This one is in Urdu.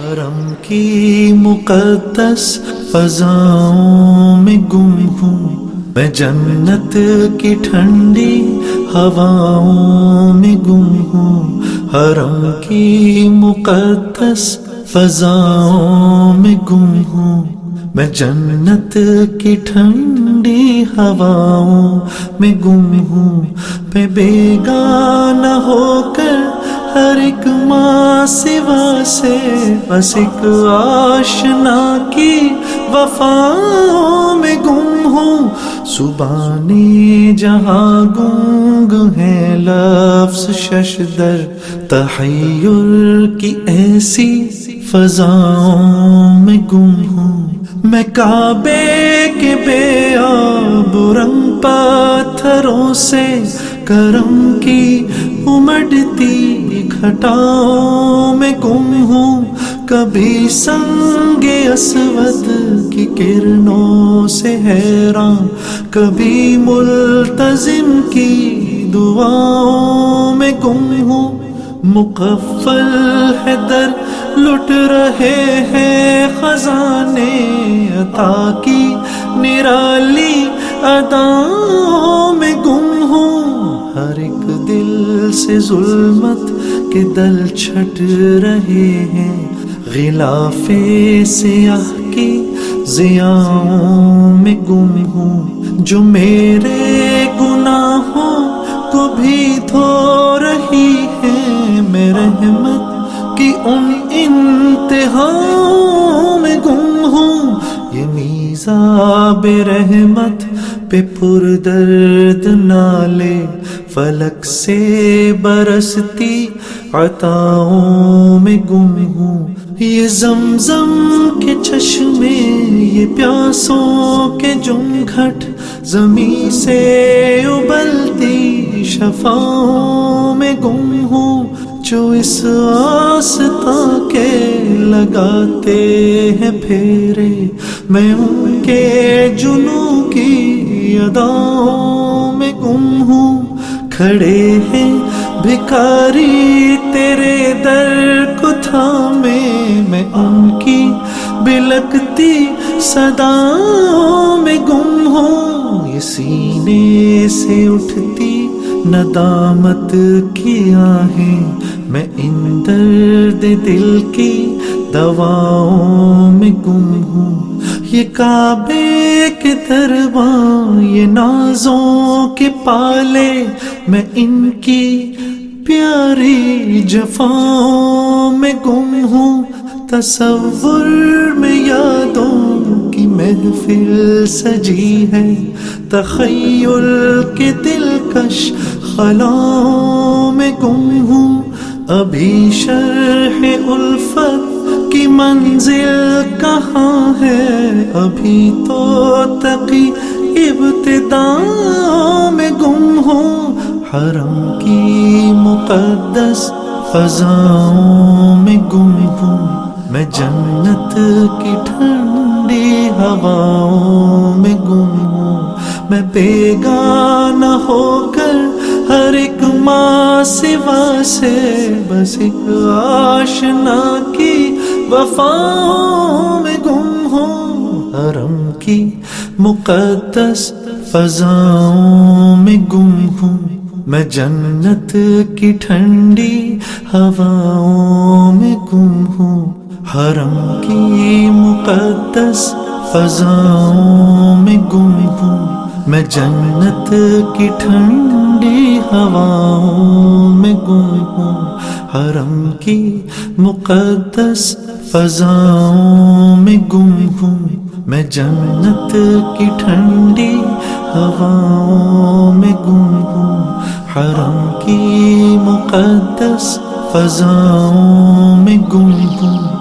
حرم کی مقدس فضاؤں میں گم ہوں، میں جنت کی ٹھنڈی ہواؤں میں گم ہوں۔ حرم کی مقدس فضاؤں میں گم ہوں، میں جنت کی ٹھنڈی ہواؤں میں گم ہوں۔ میں بیگانہ ہو کر ہر ایک ماں سوا سے، بس ایک آشنا کی وفاؤں میں گم ہوں۔ زبانِ جہاں گنگ ہے لفظ ششدر، تحیر کی ایسی فضاؤں میں گم ہوں۔ میں کعبے کے بے آب رنگ پتھروں سے، کرم کی امڑتی گھٹاؤں میں گم ہوں۔ کبھی سنگ اسود کی کرنوں سے حیران، کبھی ملتزم کی دعاؤں میں گم ہوں۔ مقفل ہے در لٹ رہے ہیں خزانے عطا کی نرالی اداؤں میں گم ہوں۔ ہر ایک دل سے ظلمت کے دل چھٹ رہے ہیں، غلاف سیاہ کی ضیاؤں میں گم ہوں۔ جو میرے گناہوں کو بھی دھو رہی ہے، میں رحمت کی ان انتہاؤں میں گم ہوں۔ یہ میزاب رحمت پہ پردرد نالے فلک سے برستی عطاؤں میں گم ہوں۔ یہ زمزم کے چشمے، یہ پیاسوں کے جمگھٹ، زمیں سے ابلتی شفاؤں میں گم ہوں۔ جو اس آستاں کے لگاتے ہیں پھیرے، میں ان کے جنوں کی اداؤں میں گم ہوں۔ کھڑے ہیں بھکاری تیرے در کو تھامے، میں ان کی بلکتی صداؤں میں گم ہوں۔ یہ سینے سے اٹھتی ندامت کی آہیں، میں ان درد دل کی دواؤں میں گم ہوں۔ یہ کعبے کے درباں، یہ نازوں کے پالے، میں ان کی پیاری جفاؤں میں گم ہوں۔ تصور میں یادوں کی محفل سجی ہے، تخیل کے دلکش خلاؤں میں گم ہوں۔ ابھی شرح الفت کی منزل کہاں ہے، ابھی تو تقی ابتداؤں میں گم ہوں۔ حرم کی مقدس فضاؤں میں گم ہوں، میں جنت کی ٹھنڈی ہواؤں میں گم ہوں۔ میں بیگانہ ہو کر ہر ایک ماں سوا سے، بس ایک آشنا کی وفاؤں میں گم ہوں۔ حرم کی مقدس فضاؤں میں گم ہوں، میں جنت کی ٹھنڈی ہواؤں میں گم ہوں۔ حرم کی مقدس فضاؤں میں گم ہوں، میں جنت کی ٹھنڈی ہواؤں میں گم ہوں۔ حرم کی مقدس فضاؤں میں گم ہوں، میں جنت کی ٹھنڈی ہواؤں میں گم ہوں۔ حرم کی مقدس فضاؤں میں گم ہوں،